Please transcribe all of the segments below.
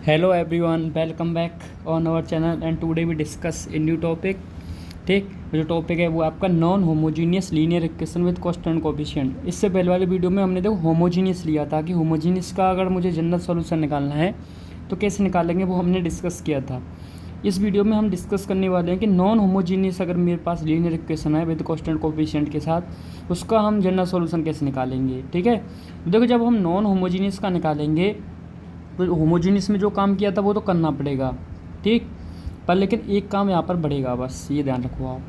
Hello everyone, welcome back on our channel and today we discuss a new topic. ठीक, जो topic है वो आपका non homogeneous linear equation with constant coefficient. इससे पहले वाले वीडियो में हमने देखो होमोजीनियस लिया था कि होमोजीनियस का अगर मुझे जनरल सॉल्यूशन निकालना है तो कैसे निकालेंगे, वो हमने डिस्कस किया था। इस वीडियो में हम डिस्कस करने वाले हैं कि नॉन होमोजीनियस अगर मेरे पास लीनियर इक्वेशन है विद कांस्टेंट कोएफिशिएंट के साथ, उसका हम जनरल सॉल्यूशन कैसे निकालेंगे। ठीक है, देखो जब हम नॉन होमोजीनियस का निकालेंगे तो होमोजीनियस में जो काम किया था वो तो करना पड़ेगा, ठीक, पर लेकिन एक काम यहाँ पर बढ़ेगा, बस ये ध्यान रखो आप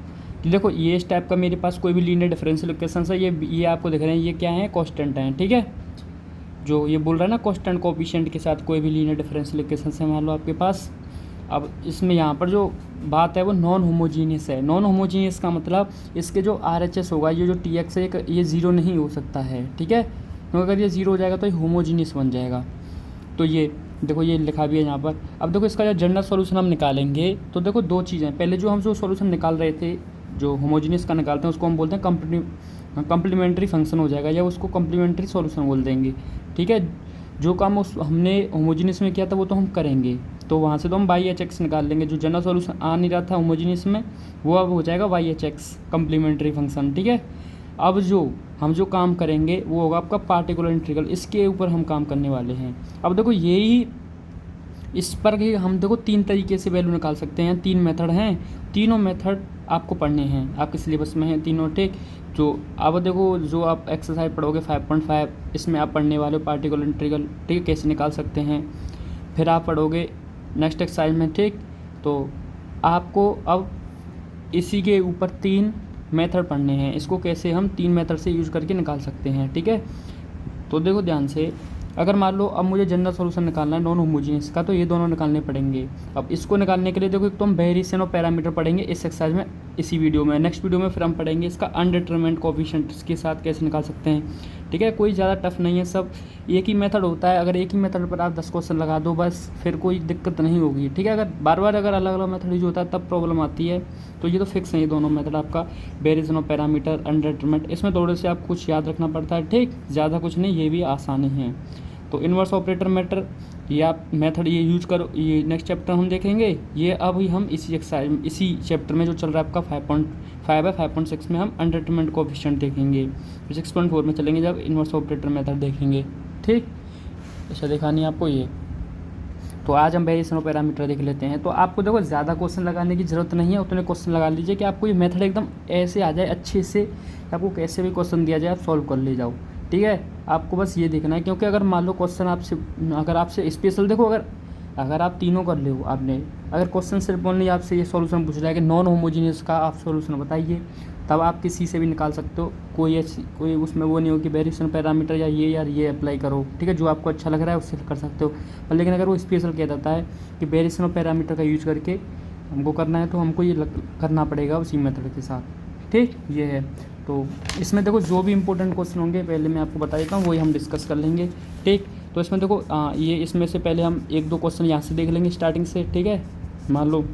कि देखो ये इस टाइप का मेरे पास कोई भी लीनियर डिफरेंशियल इक्वेशन है, ये आपको दिख रहे हैं, ये क्या है, कांस्टेंट हैं। ठीक है, जो ये बोल रहा है ना कांस्टेंट कोएफिशिएंट के साथ कोई भी लीनियर डिफरेंशियल इक्वेशन है मान लो आपके पास। अब इसमें यहाँ पर जो बात है वो नॉन होमोजीनियस है। नॉन होमोजीनियस का मतलब इसके जो RHS होगा, ये जो TX है ये ज़ीरो नहीं हो सकता है। ठीक है, क्योंकि अगर ये ज़ीरो हो जाएगा तो ये होमोजीनियस बन जाएगा। तो ये देखो ये लिखा भी है यहाँ पर। अब देखो इसका जो जनरल सॉल्यूशन हम निकालेंगे तो देखो दो चीज़ें, पहले जो हम जो सॉल्यूशन निकाल रहे थे जो होमोजीनियस का निकालते हैं उसको हम बोलते हैं कम्प्लीमेंट्री फंक्शन हो जाएगा, या उसको कम्प्लीमेंट्री सॉल्यूशन बोल देंगे। ठीक है, जो काम उस हमने होमोजीनियस में किया था वो तो हम करेंगे, तो वहाँ से तो हम YHX निकाल लेंगे। जो जनरल सॉल्यूशन आ नहीं रहा था होमोजीनियस में वो अब हो जाएगा YHX कम्प्लीमेंट्री फंक्शन। ठीक है, अब हम जो काम करेंगे वो होगा आपका पार्टिकुलर इंटीग्रल, इसके ऊपर हम काम करने वाले हैं। अब देखो यही इस पर ही हम देखो तीन तरीके से वैल्यू निकाल सकते हैं, तीन मेथड हैं, तीनों मेथड आपको पढ़ने हैं, आपके सिलेबस में हैं तीनों। ठीक, जो अब देखो जो आप एक्सरसाइज पढ़ोगे 5.5 इसमें आप पढ़ने वाले हो पार्टिकुलर इंटीग्रल, ठीक है, कैसे निकाल सकते हैं। फिर आप पढ़ोगे नेक्स्ट एक्सरसाइज में, ठीक, तो आपको अब इसी के ऊपर तीन मेथड पढ़ने हैं, इसको कैसे हम तीन मेथड से यूज करके निकाल सकते हैं। ठीक है, तो देखो ध्यान से, अगर मान लो अब मुझे जनरल सॉल्यूशन निकालना है नॉन होमोजीनियस का, तो ये दोनों निकालने पड़ेंगे। अब इसको निकालने के लिए देखो एक तो हम वेरिएशन ऑफ पैरामीटर पढ़ेंगे इस एक्सरसाइज में, इसी वीडियो में। नेक्स्ट वीडियो में फिर हम पढ़ेंगे इसका अनडिटरमिनेंट कोएफिशिएंट्स के साथ कैसे निकाल सकते हैं। ठीक है, कोई ज़्यादा टफ नहीं है, सब एक ही मेथड होता है। अगर एक ही मेथड पर आप 10 क्वेश्चन लगा दो बस, फिर कोई दिक्कत नहीं होगी। ठीक है, अगर बार बार अगर अलग अलग मेथड यूज होता है तब प्रॉब्लम आती है। तो ये तो फिक्स है, ये दोनों मेथड आपका वेरिएशन ऑफ पैरामीटर अनडिटरमिनेंट, इसमें थोड़े से आप कुछ याद रखना पड़ता है। ठीक, ज़्यादा कुछ नहीं, ये भी आसानी है। तो इन्वर्स ऑपरेटर मैटर ये आप मेथड ये यूज करो, ये नेक्स्ट चैप्टर हम देखेंगे। ये अभी हम इसी एक्सरसाइज में इसी चैप्टर में जो चल रहा है आपका 5.5 है, 5.6 में हम अनडिटरमिनेंट कोएफिशिएंट देखेंगे, 6.4 में चलेंगे जब इन्वर्स ऑपरेटर मेथड देखेंगे। ठीक, ऐसा देखा नहीं आपको ये। तो आज हम वेरिएशन ऑफ पैरामीटर देख लेते हैं। तो आपको देखो ज़्यादा क्वेश्चन लगाने की ज़रूरत नहीं है, उतने क्वेश्चन लगा लीजिए कि आपको ये मेथड एकदम ऐसे आ जाए अच्छे से, आपको कैसे भी क्वेश्चन दिया जाए आप सॉल्व कर ले जाओ। ठीक है, आपको बस ये देखना है, क्योंकि अगर मान लो क्वेश्चन अगर आपसे स्पेशल देखो, अगर आप तीनों कर ले हो आपने, अगर क्वेश्चन सिर्फ ओनली आपसे ये सॉल्यूशन पूछ रहा है कि नॉन होमोजीनियस का आप सॉल्यूशन बताइए, तब आप किसी से भी निकाल सकते हो। कोई उसमें वो नहीं हो कि वेरिएशन पैरामीटर या ये अप्लाई करो। ठीक है, जो आपको अच्छा लग रहा है उससे कर सकते हो, पर लेकिन अगर वो स्पेशल कह देता है कि वेरिएशन ऑफ पैरामीटर का यूज करके हमको करना है, तो हमको ये करना पड़ेगा उसी मेथड के साथ। ठीक, ये है। तो इसमें देखो जो भी इंपॉर्टेंट क्वेश्चन होंगे पहले मैं आपको बता देता हूँ, वही हम डिस्कस कर लेंगे। ठीक, तो इसमें देखो ये इसमें से पहले हम एक दो क्वेश्चन यहाँ से देख लेंगे स्टार्टिंग से। ठीक है, मान लो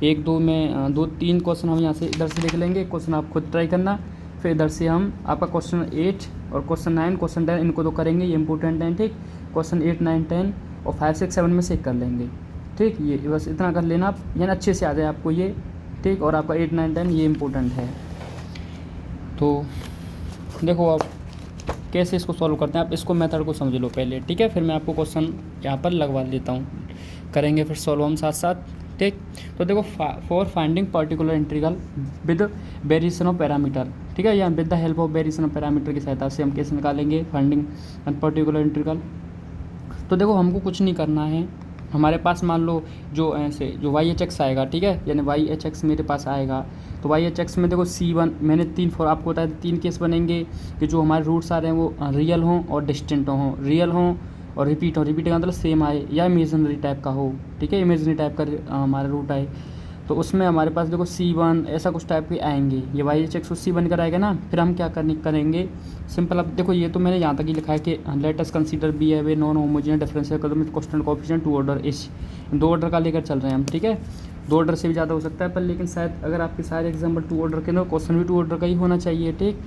एक दो में 2-3 क्वेश्चन हम यहाँ से इधर से देख लेंगे, क्वेश्चन आप खुद ट्राई करना। फिर इधर से हम आपका क्वेश्चन 8 और क्वेश्चन 9 क्वेश्चन 10 इनको तो करेंगे, ये इंपॉर्टेंट है। ठीक, क्वेश्चन 8, 9, 10 और 5, 6, 7 में से एक कर लेंगे। ठीक, ये बस इतना कर लेना आप, यानी अच्छे से आ जाए आपको ये। ठीक, और आपका 8, 9, 10 ये इंपॉर्टेंट है। तो देखो आप कैसे इसको सॉल्व करते हैं, आप इसको मेथड को समझ लो पहले। ठीक है, फिर मैं आपको क्वेश्चन यहाँ पर लगवा देता हूँ, करेंगे फिर सॉल्व हम साथ साथ। ठीक, तो देखो for finding particular integral with variation of parameter, ठीक है, या with the help of variation of parameter की सहायता से हम कैसे निकालेंगे फाइंडिंग पर्टिकुलर इंटीग्रल। तो देखो हमको कुछ नहीं करना है, हमारे पास मान लो जो ऐसे जो YHX आएगा, ठीक है, यानी YHX मेरे पास आएगा, तो YHX में देखो C1 मैंने आपको बताया 3 केस बनेंगे कि जो हमारे रूट्स आ रहे हैं वो रियल हों और डिस्टेंट हों, रियल हों और रिपीट का मतलब सेम आए, या इमेजिनरी टाइप का हो। ठीक है, इमेजिनरी टाइप का हमारा रूट आए, तो उसमें हमारे पास देखो C1 ऐसा कुछ टाइप के आएंगे, ये YHX C बनकर आएगा ना। फिर हम क्या करेंगे सिंपल, अब देखो ये तो मैंने यहाँ तक ही लिखा है कि लेट अस कंसीडर बी है वे non homogeneous differential equation with constant coefficient 2 order each, 2 order का लेकर चल रहे हैं हम। ठीक है, 2 ऑर्डर से भी ज़्यादा हो सकता है, पर लेकिन शायद अगर आपके सारे एग्जाम्पल 2 ऑर्डर के ना, क्वेश्चन भी 2 ऑर्डर का ही होना चाहिए। ठीक,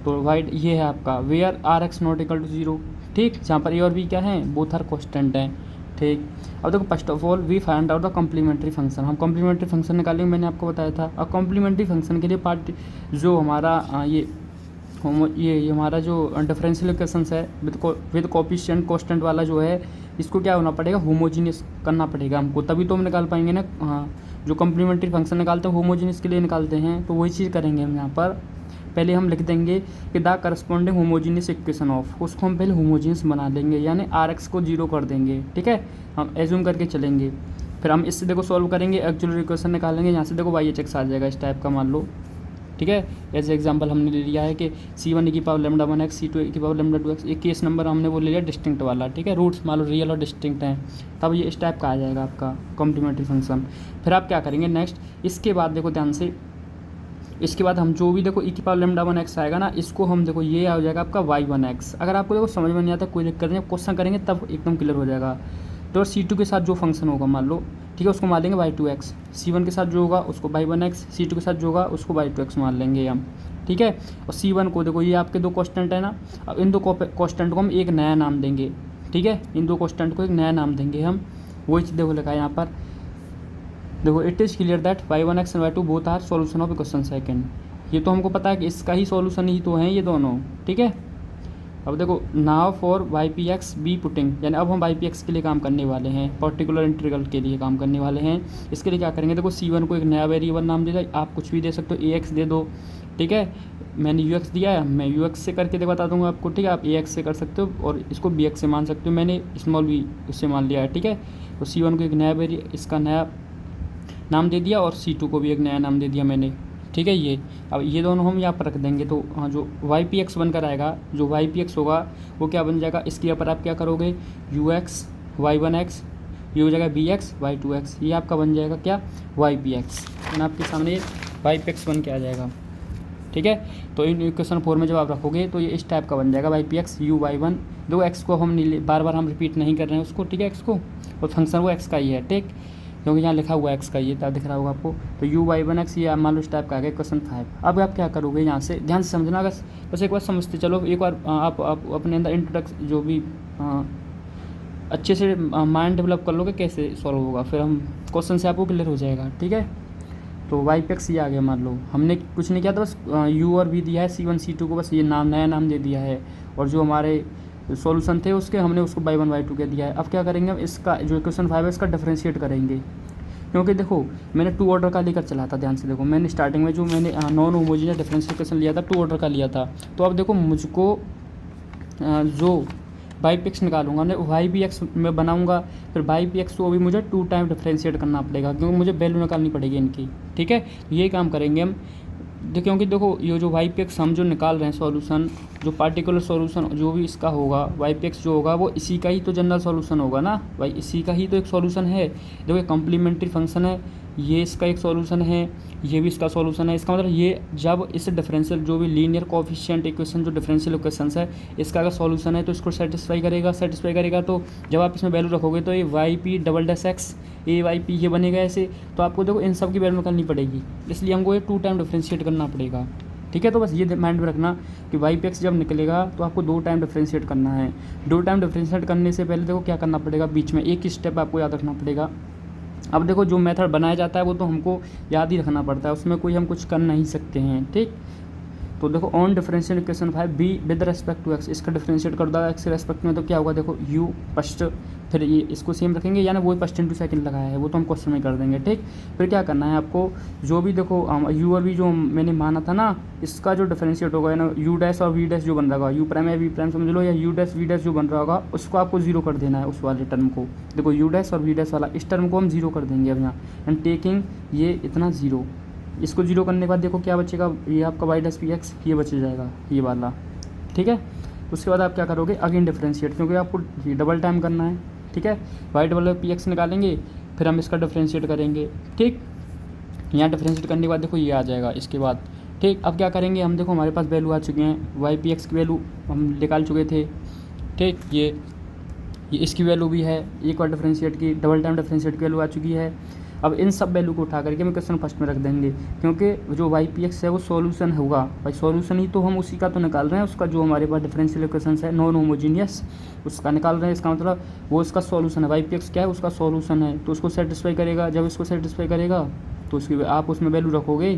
तो वाइड ये है आपका where RX not equal to 0, ठीक, जहाँ पर ए और बी क्या है, बोथ आर कांस्टेंट हैं। ठीक। अब देखो first of all we find out the complementary function, हम कॉम्प्लीमेंट्री फंक्शन निकालेंगे, मैंने आपको बताया था। अब कॉम्प्लीमेंट्री फंक्शन के लिए पार्ट जो हमारा ये हमारा जो डिफरेंशियल इक्वेशंस है विद कोफिशिएंट कांस्टेंट वाला जो है, इसको क्या होना पड़ेगा, होमोजीनियस करना पड़ेगा हमको, तभी तो हम निकाल पाएंगे ना। हाँ, जो कॉम्प्लीमेंट्री फंक्शन निकालते हैं होमोजीनियस के लिए निकालते हैं, तो वही चीज़ करेंगे हम यहाँ पर। पहले हम लिख देंगे कि the corresponding homogeneous equation of, उसको हम पहले होमोजीनियस बना लेंगे, यानी आर एक्स को 0 कर देंगे। ठीक है, हम एज्यूम करके चलेंगे। फिर हम इससे देखो सॉल्व करेंगे, एक्चुअल इक्वेशन निकालेंगे, यहाँ से देखो वाई एच एक्स आ जाएगा इस टाइप का, मान लो। ठीक है, एज एग्जांपल हमने ले लिया है कि C1 की पावर लैम्डा 1 एक्स, C2 की पावर लैम्डा 2 एक्स। एक केस नंबर हमने वो ले लिया डिस्टिंक्ट वाला। ठीक है, रूट्स मान लो रियल और डिस्टिंक्ट हैं, तब ये इस टाइप का आ जाएगा आपका कॉम्प्लीमेंट्री फंक्शन। फिर आप क्या करेंगे नेक्स्ट, इसके बाद देखो ध्यान से, इसके बाद हम जो भी देखो ई की पावर लैम्डा 1 एक्स आएगा ना, इसको हम देखो ये आ जाएगा आपका y1 एक्स। अगर आपको देखो समझ में नहीं आता कोई दिक्कत नहीं, क्वेश्चन करेंगे तब एकदम क्लियर हो जाएगा। तो C2 के साथ जो फंक्शन होगा मान लो, ठीक है, उसको मान लेंगे y2 एक्स। C1 के साथ जो होगा उसको y1 एक्स, C2 के साथ जो होगा उसको y2 एक्स मान लेंगे हम। ठीक है, और C1 को देखो ये आपके दो कॉन्स्टेंट है ना, अब इन दो कॉन्स्टेंट को हम एक नया नाम देंगे। ठीक है, इन दो कॉन्स्टेंट को एक नया नाम देंगे हम, वही चीज़ देखो लिखा है यहाँ पर। देखो it is clear that y1 X and y2 both are solution of equation second. ये तो हमको पता है कि इसका ही सॉल्यूशन ही तो हैं ये दोनों। ठीक है, अब देखो now for Y P X B putting, यानी अब हम वाई पी एक्स के लिए काम करने वाले हैं, पर्टिकुलर इंटीग्रल के लिए काम करने वाले हैं। इसके लिए क्या करेंगे, देखो C1 को एक नया वेरिएबल नाम दे दो, आप कुछ भी दे सकते हो, AX दे दो। ठीक है, मैंने UX दिया है, मैं UX से करके बता दूंगा आपको। ठीक है, आप AX से कर सकते हो और इसको BX से मान सकते हो, मैंने स्मॉल b उससे मान लिया है। ठीक है, तो C1 को एक नया इसका नया नाम दे दिया और C2 को भी एक नया नाम दे दिया मैंने। ठीक है, ये अब ये दोनों हम यहाँ पर रख देंगे, तो हाँ जो वाई पी एक्स बनकर आएगा, जो वाई पी एक्स होगा वो क्या बन जाएगा, इसके ऊपर आप क्या करोगे, UX y1 एक्स, ये हो जाएगा BX y2 एक्स, ये आपका बन जाएगा क्या, वाई पी एक्स, यानी आपके सामने वाई पी एक्स बन के आ जाएगा। ठीक है, तो इन इक्वेशन 4 में जब आप रखोगे तो ये इस टाइप का बन जाएगा, Y P x you y1। दो एक्स को हम बार बार हम रिपीट नहीं कर रहे हैं उसको। ठीक है, एक्स को, और फंक्शन वो एक्स का ही है। ठीक, क्योंकि यहाँ लिखा हुआ है एक्स का, ये तब दिख रहा होगा आपको। तो y1 एक्स ये मान लो इस टाइप का आ गया क्वेश्चन 5। अब आप क्या करोगे, यहाँ से ध्यान से समझना, बस एक बार समझते चलो, एक बार आप अपने अंदर इंट्रोडक्शन जो भी अच्छे से माइंड डेवलप कर लोगे कैसे सॉल्व होगा, फिर हम क्वेश्चन से आपको क्लियर हो जाएगा। ठीक है, तो वाई पी एक्स ये आ गया, मान लो हमने कुछ नहीं किया था, बस U और V दिया है, C1 C2 को बस ये नाम नया नाम दे दिया है, और जो हमारे सॉल्यूशन थे उसके हमने उसको y1 y2 कह दिया है। अब क्या करेंगे हम, इसका जो इक्वेशन 5 है इसका डिफरेंशिएट करेंगे, क्योंकि देखो मैंने 2 ऑर्डर का लेकर चला था। ध्यान से देखो, मैंने स्टार्टिंग में जो मैंने नॉन होमोजीनियस डिफरेंशियल इक्वेशन लिया था 2 ऑर्डर का लिया था। तो अब देखो मुझको जो वाई पी एक्स निकालूंगा मैं, वाई पी एक्स में बनाऊंगा, फिर वाई पी एक्स को भी मुझे 2 टाइम डिफरेंशिएट करना पड़ेगा, क्योंकि मुझे वैल्यू निकालनी पड़ेगी इनकी। ठीक है, यही काम करेंगे हम, क्योंकि देखो ये जो वाई पी एक्स हम जो निकाल रहे हैं सॉल्यूशन, जो पार्टिकुलर सॉल्यूशन जो भी इसका होगा, वाई पी एक्स जो होगा वो इसी का ही तो जनरल सॉल्यूशन होगा ना भाई, इसी का ही तो एक सॉल्यूशन है। देखो कॉम्प्लीमेंट्री फंक्शन है, ये इसका एक सॉल्यूशन है, ये भी इसका सॉल्यूशन है। इसका मतलब ये जब इस डिफरेंशियल जो भी लीनियर कोएफिशिएंट इक्वेशन जो डिफरेंशियल इक्वेशंस है इसका अगर सॉल्यूशन है तो इसको सेटिस्फाई करेगा। तो जब आप इसमें वैल्यू रखोगे तो ये Y P double dash X A Y P ये बनेगा ऐसे, तो आपको देखो इन सब की वैल्यू निकालनी पड़ेगी, इसलिए हमको ये 2 टाइम डिफरेंशिएट करना पड़ेगा। ठीक है, तो बस ये माइंड में रखना कि वाई पी एक्स जब निकलेगा तो आपको 2 टाइम डिफरेंशिएट करना है। 2 टाइम डिफरेंशिएट करने से पहले देखो क्या करना पड़ेगा, बीच में एक स्टेप आपको याद रखना पड़ेगा। अब देखो जो मेथड बनाया जाता है वो तो हमको याद ही रखना पड़ता है, उसमें कोई हम कुछ कर नहीं सकते हैं। ठीक, तो देखो on differential equation 5 B with respect to X, इसका डिफरेंशिएट कर दो एक्स के रेस्पेक्ट में, तो क्या होगा देखो यू फर्स्ट, फिर ये इसको सेम रखेंगे, यानी वही फर्स्ट इंटू सेकंड लगाया है वो तो हम क्वेश्चन में कर देंगे। ठीक, फिर क्या करना है आपको, जो भी देखो यू और वी जो मैंने माना था ना, इसका जो डिफरेंशिएट होगा ना, यू डैश और वी डैश जो बन रहा होगा, यू प्राइम या वी प्राइम समझ लो, या यू डैश वी डैश जो बन रहा होगा उसको आपको 0 कर देना है, उस वाले टर्म को। देखो यू डैश और वी डैश वाला इस टर्म को हम 0 कर देंगे अब यहाँ, एंड टेकिंग ये इतना 0, इसको 0 करने के बाद देखो क्या बचेगा, ये आपका वाई डैश पी एक्स ये बच जाएगा ये वाला। ठीक है, उसके बाद आप क्या करोगे, अगेन डिफरेंशिएट, क्योंकि आपको डबल टाइम करना है। ठीक है, वाई डबल पी एक्स निकालेंगे, फिर हम इसका डिफरेंशिएट करेंगे। ठीक, यहाँ डिफरेंशिएट करने के बाद देखो ये आ जाएगा इसके बाद। ठीक, अब क्या करेंगे हम, देखो हमारे पास वैल्यू आ चुके हैं, वाई पी एक्स की वैल्यू हम निकाल चुके थे। ठीक, ये इसकी वैल्यू भी है, एक बार डिफरेंशिएट की, डबल टाइम डिफरेंशिएट की वैल्यू आ चुकी है। अब इन सब वैल्यू को उठा करके हम क्वेश्चन फर्स्ट में रख देंगे, क्योंकि जो वाई पी एक्स है वो सॉल्यूशन होगा। भाई सॉल्यूशन ही तो हम उसी का तो निकाल रहे हैं, उसका जो हमारे पास डिफरेंशियल इक्वेशन है नॉन होमोजीनियस, उसका निकाल रहे हैं। इसका मतलब वो उसका सॉल्यूशन है, वाई पी एक्स क्या है, उसका सॉल्यूशन है, तो उसको सेटिस्फाई करेगा। जब इसको सेटिस्फाई करेगा तो उसकी आप उसमें वैल्यू रखोगे,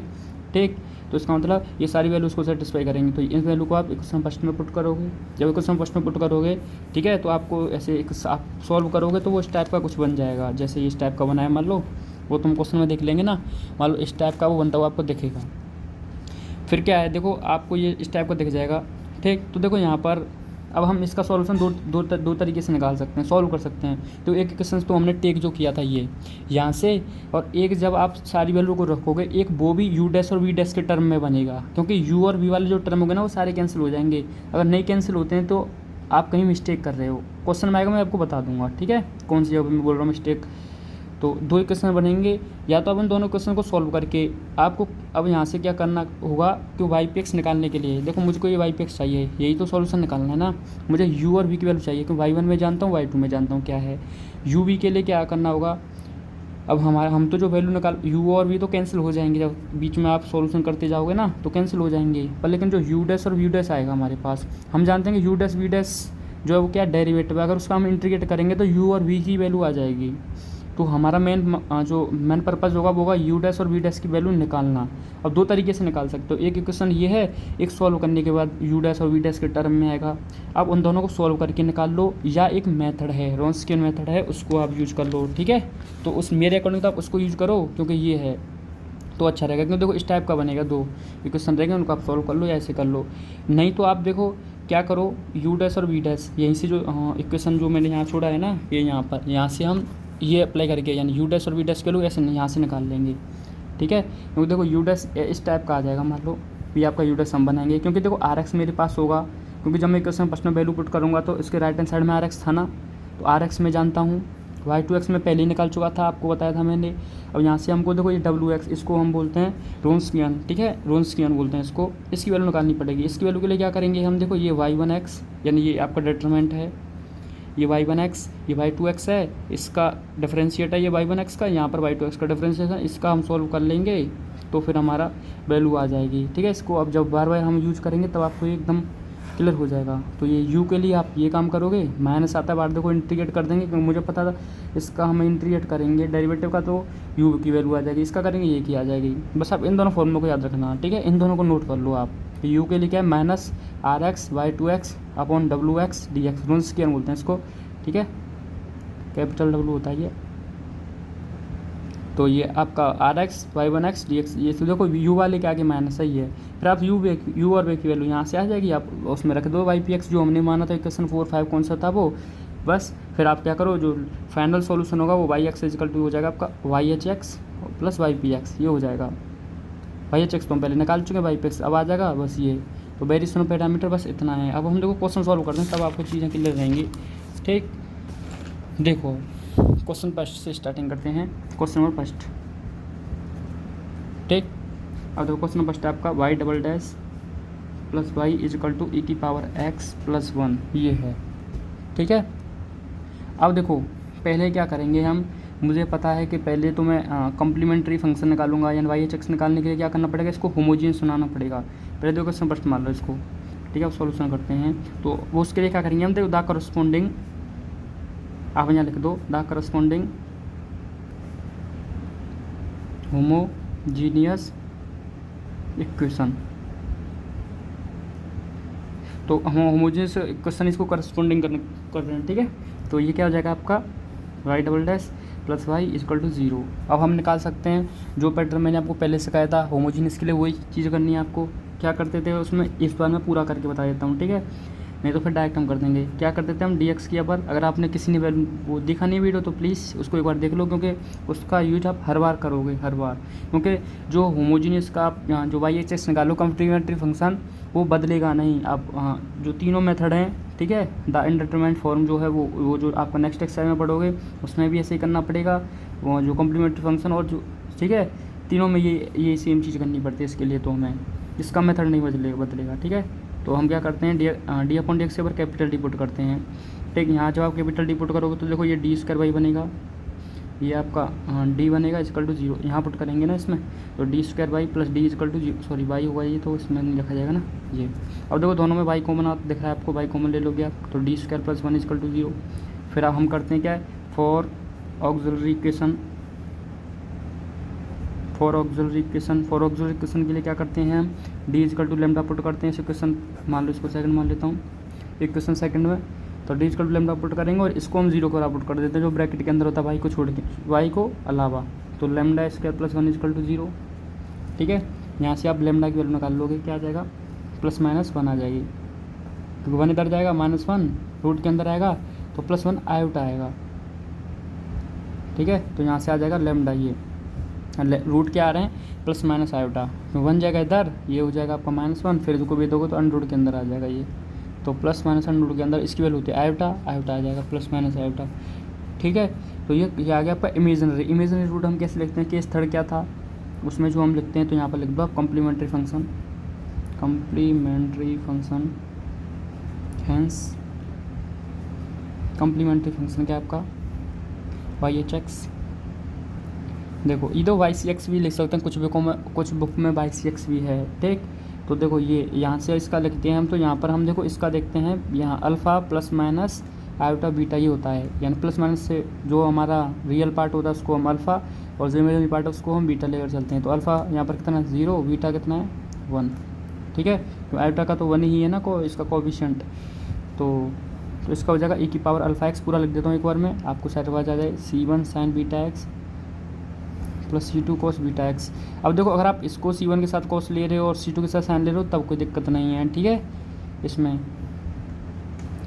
ठीक। तो इसका मतलब ये सारी वैल्यू उसको सेटिस्फाई करेंगे, तो इन वैल्यू को आप इक्वेशन फर्स्ट में पुट करोगे। जब इक्वेशन फर्स्ट में पुट करोगे, ठीक है, तो आपको ऐसे आप सॉल्व करोगे तो वो इस टाइप का कुछ बन जाएगा। जैसे इस टाइप का बनाया मान लो, वो तुम क्वेश्चन में देख लेंगे ना, मान लो इस टाइप का वो बनता हुआ आपको दिखेगा। फिर क्या है, देखो आपको ये इस टाइप का दिख जाएगा, ठीक। तो देखो यहाँ पर अब हम इसका सॉल्यूशन दो तरीके से निकाल सकते हैं, सॉल्व कर सकते हैं। तो एक क्वेश्चन तो हमने टेक जो किया था ये यहाँ से, और एक जब आप सारी वैल्यू को रखोगे, एक वो भी यू डैश और वी डैश के टर्म में बनेगा, क्योंकि यू और वी वाले जो टर्म होंगे ना वो सारे कैंसिल हो जाएंगे। अगर नहीं कैंसिल होते हैं तो आप कहीं मिस्टेक कर रहे हो। क्वेश्चन में आएगा, मैं आपको बता दूंगा, ठीक है, कौन सी जगह मैं बोल रहा हूँ मिस्टेक। तो दो इक्वेशन बनेंगे, या तो अपन दोनों क्वेश्चन को सॉल्व करके आपको अब यहाँ से क्या करना होगा कि वाई पी एक्स निकालने के लिए, देखो मुझको ये वाई पी एक्स चाहिए, यही तो सॉल्यूशन निकालना है ना। मुझे यू और वी की वैल्यू चाहिए, क्योंकि वाई वन में जानता हूँ, वाई टू में जानता हूँ क्या है। यू वी के लिए क्या करना होगा, अब हम तो जो वैल्यू निकाल, यू और वी तो कैंसिल हो जाएंगे, जब बीच में आप सॉल्यूशन करते जाओगे ना तो कैंसिल हो जाएंगे। पर लेकिन जो यू डैश और वी डैश आएगा हमारे पास, हम जानते हैं कि यू डैश वी डैश जो है वो क्या डेरिवेटिव है, अगर उसका हम इंटीग्रेट करेंगे तो यू और वी की वैल्यू आ जाएगी। तो हमारा मेन पर्पज़ होगा वो होगा यू डैश और वी डैश की वैल्यू निकालना। अब दो तरीके से निकाल सकते हो, एक इक्वेशन ये है, एक सॉल्व करने के बाद यू डैश और वी डैश के टर्म में आएगा, आप उन दोनों को सॉल्व करके निकाल लो, या एक मेथड है रॉन्सकियन मेथड है, उसको आप यूज कर लो, ठीक है। तो उस मेरे अकॉर्डिंग तो आप उसको यूज करो, क्योंकि ये है तो अच्छा रहेगा, क्योंकि देखो इस टाइप का बनेगा, दो इक्वेशन रहेंगे, उनको आप सॉल्व कर लो या ऐसे कर लो। नहीं तो आप देखो क्या करो, यू डैश और वी डैश यहीं से जो इक्वेशन जो मैंने यहाँ छोड़ा है ना, ये यहाँ पर, यहाँ से हम ये अप्लाई करके यानी यू डैश और वी डैश के लोग ऐसे यहाँ से निकाल लेंगे, ठीक है। क्योंकि देखो यू डैश इस टाइप का आ जाएगा, मान लो ये आपका यू डैश हम बनाएंगे, क्योंकि देखो आर एक्स मेरे पास होगा, क्योंकि जब मैं इक्वेशन फर्स्ट में वैल्यू पुट करूँगा तो इसके राइट हैंड साइड में आर एक्स था ना, तो आर एक्स में जानता हूँ, वाई टू एक्स में पहले ही निकाल चुका था, आपको बताया था मैंने। अब यहाँ से हमको देखो ये डब्ल्यू एक्स, इसको हम बोलते हैं रोन्सकियन, ठीक है, रोन्सकियन बोलते हैं इसको, इसकी वैल्यू निकालनी पड़ेगी। इसकी वैल्यू के लिए क्या करेंगे हम, देखो ये वाई वन एक्स यानी ये आपका डिटरमिनेंट है, ये वाई वन एक्स, ये वाई टू एक्स है, इसका डिफरेंशिएट है ये वाई वन एक्स का, यहाँ पर वाई टू एक्स का डिफरेंशिएट है, इसका हम सॉल्व कर लेंगे तो फिर हमारा वैल्यू आ जाएगी, ठीक है। इसको अब जब बार बार हम यूज़ करेंगे तब आपको एकदम क्लियर हो जाएगा। तो ये यू के लिए आप ये काम करोगे, माइनस आता है बार देखो इंटीग्रेट कर देंगे, क्योंकि मुझे पता था इसका हम इंटीग्रेट करेंगे डेरिवेटिव का तो यू की वैल्यू आ जाएगी, इसका करेंगे ये की आ जाएगी। बस आप इन दोनों फॉर्मूलों को याद रखना, ठीक है, इन दोनों को नोट कर लो आप। यू के लिए क्या है, minus R X Y two x upon W x D X, Wronskian बोलते हैं इसको, ठीक है, कैपिटल डब्ल्यू होता है ये। तो ये आपका R X Y one X D X, ये तो देखो यू वाले के आगे माइनस ही है, फिर आप यू और वे की वैल्यू यहाँ से आ जाएगी, आप उसमें रख दो वाई पी एक्स जो हमने माना था इक्वेशन 4, 5 कौन सा था वो, बस फिर आप क्या करो, जो फाइनल सॉल्यूशन होगा वो वाई एक्स इक्वल टू हो जाएगा आपका Y H X plus Y P X, ये हो जाएगा। वाई एच एक्स तो हम पहले निकाल चुके हैं, वाई पी एक्स अब आ जाएगा, बस ये तो वेरिएशन ऑफ पैरामीटर बस इतना है। अब हम देखो क्वेश्चन सॉल्व करते हैं, तब आपको चीज़ें क्लियर रहेंगी, ठीक। देखो क्वेश्चन फर्स्ट से स्टार्टिंग करते हैं, क्वेश्चन नंबर फर्स्ट, ठीक। अब देखो क्वेश्चन नंबर फर्स्ट आपका Y double dash plus Y is equal to ई की पावर एक्स प्लस 1, ये है, ठीक है। अब देखो पहले क्या करेंगे हम, मुझे पता है कि पहले तो मैं कम्प्लीमेंट्री फंक्शन निकालूंगा, यानी वाई एच एक्स निकालने के लिए क्या करना पड़ेगा, इसको होमोजीनियस बनाना पड़ेगा। पहले देखो क्वेश्चन फर्स्ट मान लो इसको, ठीक है, अब सॉल्यूशन करते हैं। तो वो उसके लिए क्या करेंगे हम, देखो द करस्पॉन्डिंग, आप यहाँ लिख दो द करस्पॉन्डिंग होमोजीनियस इक्वेशन, तो हम होमोजीनियस इक्वेशन इसको करस्पॉन्डिंग कर रहे हैं, ठीक है। तो ये क्या हो जाएगा आपका Y double dash plus Y equal to 0। अब हम निकाल सकते हैं जो पैटर्न मैंने आपको पहले सिखाया था होमोजीनियस के लिए, वही चीज़ करनी है आपको। क्या करते थे उसमें, इस बार मैं पूरा करके बता देता हूँ, ठीक है, नहीं तो फिर डायरेक्ट हम कर देंगे। क्या करते थे हम, डी एक्स की पर, अगर आपने किसी ने वो देखा नहीं वीडियो तो प्लीज़ उसको एक बार देख लो, क्योंकि उसका यूज आप हर बार करोगे, हर बार, क्योंकि जो होमोजीनियस का आप जो वाई एच एक्स निकालो कम्प्लीमेंट्री फंक्शन, वो बदलेगा नहीं। आप जो तीनों मेथड हैं, ठीक है, द इनडिटरमिनेट फॉर्म जो है वो जो आपका नेक्स्ट एक्सरसाइज में पढ़ोगे उसमें भी ऐसे ही करना पड़ेगा, वो जो कम्प्लीमेंट्री फंक्शन और जो, ठीक है, तीनों में ये सेम चीज़ करनी पड़ती है। इसके लिए तो हमें इसका मेथड नहीं बदलेगा, ठीक है। तो हम क्या करते हैं, डी अपॉन डी एक्स के ऊपर कैपिटल डी पुट करते हैं, ठीक। यहाँ जब आप कैपिटल डी पुट करोगे तो देखो ये डी स्क्वायर वाई बनेगा, ये आपका डी बनेगा इजकल टू 0, यहाँ पुट करेंगे ना इसमें, तो D square Y plus D equal to 0, sorry Y होगा ये, तो इसमें नहीं लिखा जाएगा ना ये। अब देखो दोनों में वाई कॉमन दिख रहा है आपको, वाई कॉमन ले लोगे आप, तो D square plus 1 equal to 0। फिर अब हम करते हैं क्या है, फॉर ऑक्सिलरी इक्वेशन के लिए क्या करते हैं हम, D equal to lambda put करते हैं इस इक्वेशन, मान लो इसको सेकंड मान लेता हूँ, इक्वेशन सेकंड में, तो D equal to lambda put करेंगे और इसको हम 0 को पुट कर देते हैं जो ब्रैकेट के अंदर होता है वाई को छोड़ के, वाई को अलावा, तो lambda square plus 1 equal to 0। ठीक है, यहाँ से आप लेमडा की वैल्यू निकाल लोगे, क्या आ जाएगा, प्लस माइनस 1 आ जाएगी, क्योंकि 1 इधर जाएगा, -1 रूट के अंदर आएगा तो +1 आयोटा आएगा। ठीक है, तो यहाँ से आ जाएगा लेमडा, ये रूट क्या आ रहे हैं, प्लस माइनस आयोटा, तो 1 जाएगा इधर, ये हो जाएगा आपका -1, फिर इसको भी दोगे तो अंडर के अंदर आ जाएगा ये, तो प्लस माइनस अंडर के अंदर इसकी वैल्यू होती है आयोटा, आयोटा आ जाएगा प्लस माइनस आयोटा। ठीक है, तो ये आ गया आपका इमेजिनरी रूट। हम कैसे लिखते हैं, केस थर्ड क्या था उसमें जो हम लिखते हैं, तो यहाँ पर लिख दो आप complementary function, hence complementary function क्या है आपका, YHX। देखो इधर YCX भी लिख सकते हैं, कुछ बुक में YCX भी है। ठीक, तो देखो ये यहाँ से इसका लिखते हैं हम, तो यहाँ पर हम देखो इसका देखते हैं, यहाँ alpha plus minus iota beta ये होता है, यानी प्लस माइनस से जो हमारा रियल पार्ट होता है उसको हम अल्फ़ा, और जो इमेजिनरी पार्ट है उसको हम बीटा लेकर चलते हैं। तो अल्फ़ा यहाँ पर कितना है 0, बीटा कितना है 1। ठीक है, तो आयोटा का तो 1 ही है ना इसका कोएफिशिएंट, तो इसका हो जाएगा e⁻α x, पूरा लिख देता हूँ एक बार में, आपको साइड वाइज आ जाए, C1 sin beta x plus C2 cos beta x. अब देखो अगर आप इसको C1 के साथ cos ले रहे हो और C2 के साथ sin ले रहे हो तब कोई दिक्कत नहीं है। ठीक है, इसमें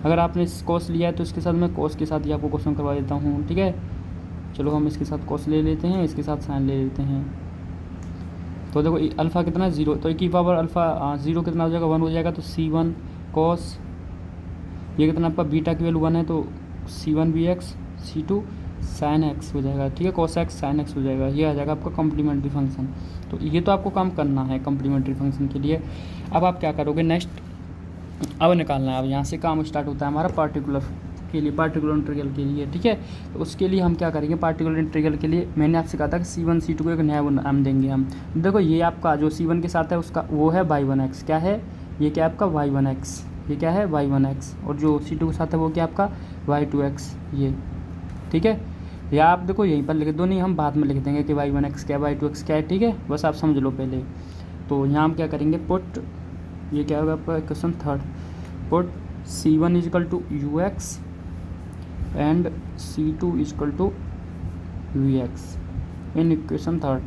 अगर आपने cos लिया है तो इसके साथ मैं cos के साथ ही आपको क्वेश्चन करवा देता हूँ। ठीक है, चलो हम इसके साथ cos ले लेते हैं, इसके साथ sin ले लेते हैं। तो देखो अल्फ़ा कितना है 0, तो e⁻α 0 कितना हो जाएगा 1 हो जाएगा, तो C1 cos, ये कितना आपका बीटा की वैल्यू 1 है, तो C1 bx C2 sin x हो जाएगा। ठीक है, cos x sin x हो जाएगा, ये आ जाएगा आपका कॉम्प्लीमेंट्री फंक्शन। तो ये तो आपको काम करना है कॉम्प्लीमेंट्री फंक्शन के लिए। अब आप क्या करोगे, नेक्स्ट अब निकालना है, अब यहाँ से काम स्टार्ट होता है हमारा पार्टिकुलर इंटीग्रल के लिए। ठीक है, तो उसके लिए हम क्या करेंगे, पार्टिकुलर इंटीग्रल के लिए मैंने आपसे कहा था कि C1 C2 को एक नया नाम देंगे हम। देखो ये आपका जो C1 के साथ है उसका वो है y1x, क्या है ये, क्या आपका y1x, ये क्या है y1x, और जो C2 के साथ है वो क्या आपका y2x ये। ठीक है, या आप देखो यहीं पर लिख दो, नहीं हम बाद में लिख देंगे कि y1x क्या है y2x क्या है। ठीक है, बस आप समझ लो पहले। तो यहाँ हम क्या करेंगे, पुट, ये क्या होगा आपका question third, put C1 equal to ux and C2 equal to vx in equation third,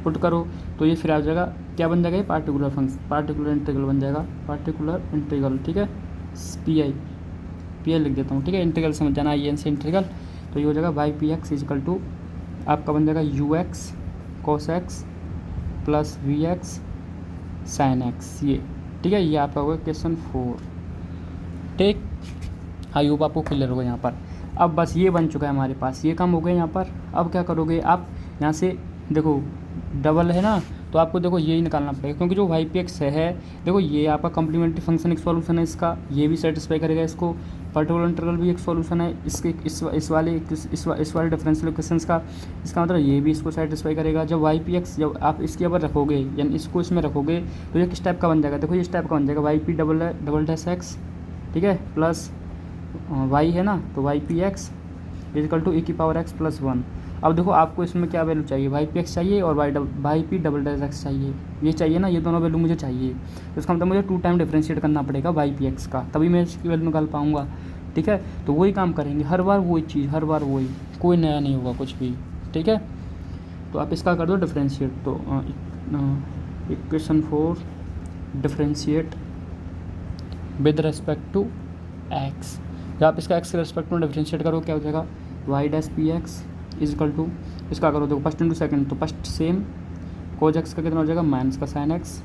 put करो तो ये फिर आ जाएगा, क्या बन जाएगा, ये पार्टिकुलर इंटीग्रल बन जाएगा, पार्टिकुलर इंटीग्रल। ठीक है, पी आई लिख देता हूँ। ठीक है, इंटीग्रल समझ जाना, IN से इंटीग्रल, तो ये हो जाएगा ypx इजकल टू आपका बन जाएगा ux cos x plus vx sin x ये। ठीक है, ये आपका होगा क्वेश्चन 4। ठीक, आई होप आपको क्लियर होगा यहाँ पर। अब बस ये बन चुका है हमारे पास, ये काम हो गया यहाँ पर। अब क्या करोगे आप, यहाँ से देखो डबल है ना, तो आपको देखो यही निकालना पड़ेगा, क्योंकि जो ypx है देखो ये आपका कॉम्प्लीमेंट्री फंक्शन एक सॉल्यूशन है इसका, ये भी सेटिस्फाई करेगा इसको, पर्टिकुलर इंटीग्रल भी एक सॉल्यूशन है इसके, इस वाले डिफरेंशियल इक्वेशंस का, इसका मतलब ये भी इसको सेटिस्फाई करेगा। जब ypx जब आप इसके ऊपर रखोगे यानी इसको इसमें रखोगे तो ये किस टाइप का बन जाएगा, देखो इस टाइप का बन जाएगा yp डबल डैश एक्स, ठीक है, प्लस y है ना, तो ypx is equal to e⁻x plus 1। अब देखो आपको इसमें क्या वैल्यू चाहिए, ypx चाहिए और yp डबल डैश एक्स चाहिए, ये चाहिए ना, ये दोनों वैल्यू मुझे चाहिए। तो इसका मतलब मुझे 2 टाइम डिफरेंशिएट करना पड़ेगा ypx का, तभी मैं इसकी वैल्यू निकाल पाऊँगा। ठीक है, तो वही काम करेंगे, हर बार वही चीज़, हर बार वही, कोई नया नहीं होगा कुछ भी। ठीक है, तो आप इसका कर दो डिफरेंशिएट, तो equation 4 differentiate with respect to x। जब आप इसका x के रेस्पेक्ट में डिफरेंशिएट करो क्या हो जाएगा, y dash P X equal to, इसका करो देखो फर्स्ट इंटू सेकंड, तो फर्स्ट सेम कोज एक्स का कितना हो जाएगा माइनस का साइन एक्स,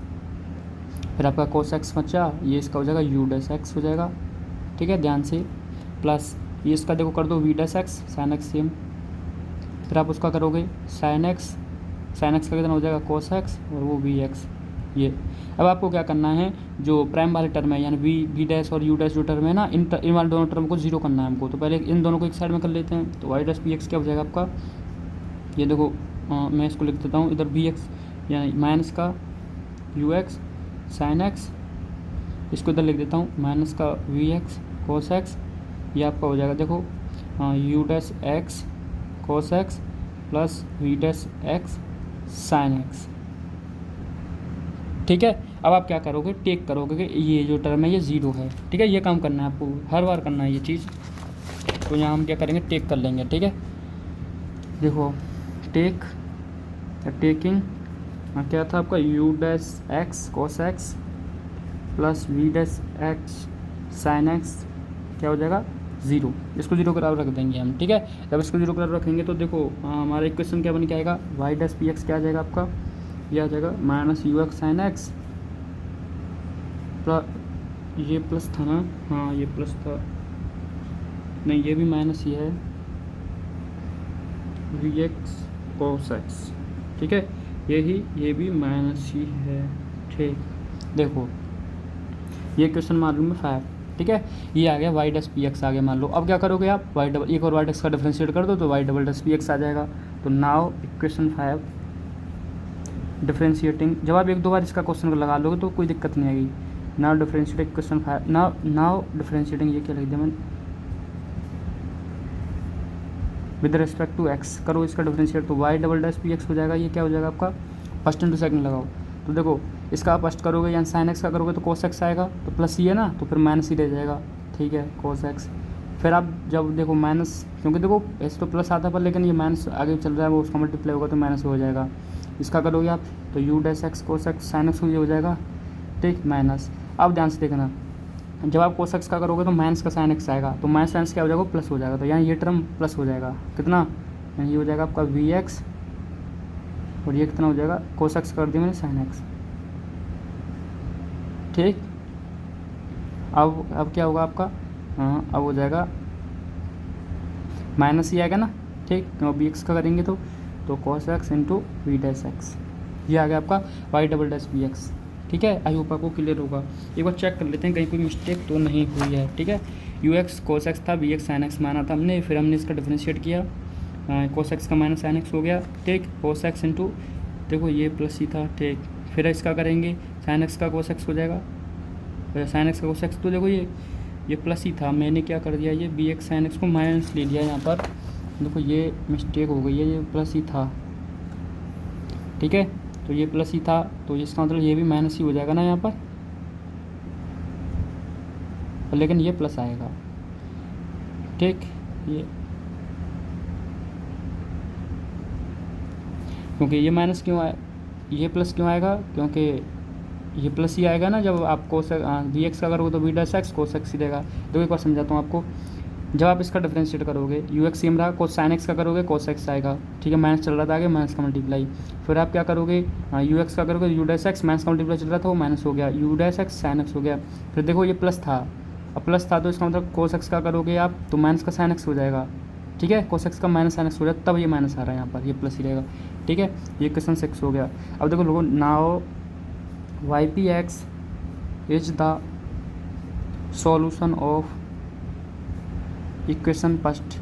फिर आपका कोस एक्स बचा, ये इसका हो जाएगा यू डैश एक्स हो जाएगा। ठीक है, ध्यान से, प्लस ये इसका देखो कर दो V dash x sine X same, फिर आप उसका करोगे साइन एक्स का कितना हो जाएगा कोस एक्स और वो वी एक्स, ये। अब आपको क्या करना है, जो प्राइम वाले टर्म है यानी वी डैश और यू डैश जो टर्म है ना, इन वाले दोनों टर्म को जीरो करना है हमको। तो पहले इन दोनों को एक साइड में कर लेते हैं। तो वाई डैश पी एक्स क्या हो जाएगा आपका, ये देखो मैं इसको लिख देता हूँ इधर बी एक्स यानी माइनस का यू एक्स साइन एक्स, इसको इधर लिख देता हूँ माइनस का वी एक्स कोस एक्स, ये आपका हो जाएगा देखो U dash x cos X plus we dash x sine X. ठीक है, अब आप क्या करोगे, टेक करोगे कि ये जो टर्म है ये ज़ीरो है। ठीक है, ये काम करना है आपको, हर बार करना है ये चीज़। तो यहाँ हम क्या करेंगे, टेक कर लेंगे। ठीक है, देखो टेक टेकिंग क्या था आपका, U dash x cos X plus we dash x sine X क्या हो जाएगा, ज़ीरो। इसको जीरो करार रख देंगे हम। ठीक है, जब इसको जीरो करार रखेंगे तो देखो हमारा इक्वेशन क्या बन के आएगा, वाई डैश पी एक्स क्या आ जाएगा आपका, ये आ जाएगा minus you x sine x plus, ये प्लस था ना, हाँ ये प्लस था, नहीं ये भी माइनस ही है, वी एक्स कोस एक्स। ठीक है, ये भी माइनस ही है। ठीक, देखो ये क्वेश्चन मालूम है 5। ठीक है, ये आ गया वाई डैश पी एक्स आ गया मान लो। अब क्या करोगे आप, वाई डबल एक और वाई डैश का डिफरेंशिएट कर दो तो Y double dash P x आ जाएगा। तो नाउ इक्वेशन 5 डिफरेंशिएटिंग, जब आप एक दो बार इसका क्वेश्चन को लगा लोगे तो कोई दिक्कत नहीं आएगी। Now differentiating question 5, now differentiating, ये क्या लिख दिया मैंने, विद रिस्पेक्ट टू एक्स करो इसका डिफरेंशिएट, तो Y double dash P X हो जाएगा। ये क्या हो जाएगा आपका, फर्स्ट इंटू सेकंड लगाओ। तो देखो इसका आप फर्स्ट करोगे या साइन एक्स का करोगे तो कोस एक्स आएगा, तो प्लस ही है ना तो फिर माइनस ही रह जाएगा। ठीक है, कोस एक्स। फिर आप जब देखो माइनस, क्योंकि देखो ऐसे तो प्लस आता पर लेकिन ये माइनस आगे चल रहा है, वो उसका मल्टीप्लाई होगा तो माइनस हो जाएगा। इसका करोगे आप तो you dash x cos x sine x हो जाएगा। ठीक, माइनस। अब ध्यान से देखना, जब आप कोस एक्स का करोगे तो माइनस का साइन एक्स आएगा, तो माइनस साइन क्या हो जाएगा, प्लस हो जाएगा। तो यहाँ ये टर्म प्लस हो जाएगा, कितना, ये हो जाएगा आपका वी एक्स और ये कितना हो जाएगा, कोस एक्स कर दिया मैंने साइन एक्स। ठीक, अब क्या होगा आपका, हाँ अब हो जाएगा माइनस ही आएगा ना। ठीक, तो बी एक्स का करेंगे तो cos X into V dash X, ये आ गया आपका Y double dash B X. ठीक है, आई होप आपको क्लियर होगा। एक बार चेक कर लेते हैं कहीं कोई मिस्टेक तो नहीं हुई है। ठीक है, यू एक्स कोस एक्स था, वी एक्स साइन एक्स माना था हमने, फिर हमने इसका डिफरेंशिएट किया, कोस एक्स का माइनस साइन एक्स हो गया। ठीक, कोस एक्स इंटू, देखो ये प्लस ही था। ठीक, फिर इसका करेंगे साइन एक्स का कोस एक्स हो जाएगा, साइन एक्स का कोस एक्स, तो देखो ये प्लस ही था, मैंने क्या कर दिया, ये बी एक्स साइन एक्स को माइनस ले लिया यहाँ पर। देखो ये मिस्टेक हो गई है, ये प्लस ही था। ठीक है, तो ये प्लस ही था तो इसका मतलब ये भी माइनस ही हो जाएगा ना यहाँ पर, लेकिन ये प्लस आएगा। ठीक, ये क्योंकि ये माइनस क्यों आए, ये प्लस क्यों आएगा, क्योंकि ये प्लस ही आएगा ना जब आप कोस वी एक्स का करोगे तो v dash x cos x ही देगा। तो एक बार समझाता हूँ आपको, जब आप इसका डिफरेंशिएट करोगे यू एक्स सेम रहा, कोस साइन एक्स का करोगे कोस एक्स आएगा। ठीक है, माइनस चल रहा था आगे, माइनस का मल्टीप्लाई। फिर आप क्या करोगे, यू एक्स का करोगे यू डैश एक्स, माइनस का मल्टीप्लाई चल रहा था वो माइनस हो गया, you dash x sine x हो गया। फिर देखो ये प्लस था, अब प्लस था तो इसका मतलब कोस एक्स का करोगे आप तो माइनस का साइन एक्स हो जाएगा। ठीक है, कोस एक्स का माइनस साइन एक्स हो जाएगा, तब ये माइनस आ रहा है यहाँ पर, ये प्लस ही रहेगा। ठीक है, ये क्वेश्चन 6 हो गया। अब देखो लोगों, now Y P X is the solution of equation first.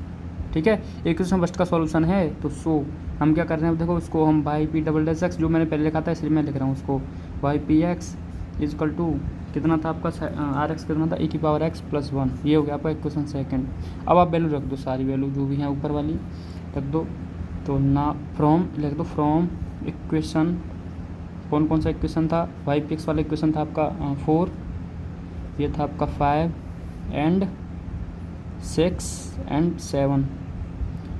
ठीक है, इक्वेशन फर्स्ट का सॉल्यूशन है तो सो हम क्या कर रहे हैं, देखो उसको हम Y P double dash X जो मैंने पहले लिखा था इसलिए मैं लिख रहा हूँ उसको, Y P X equal to कितना था आपका आर एक्स कितना था, ए की पावर एक्स प्लस 1, ये हो गया आपका इक्वेशन सेकंड। अब आप वैल्यू रख दो, सारी वैल्यू जो भी हैं ऊपर वाली रख दो। तो ना फ्रॉम लिख दो, फ्रॉम इक्वेशन, कौन सा इक्वेशन था, वाई पी एक्स वाला इक्वेशन था आपका 4, ये था आपका 5 एंड 6 एंड 7।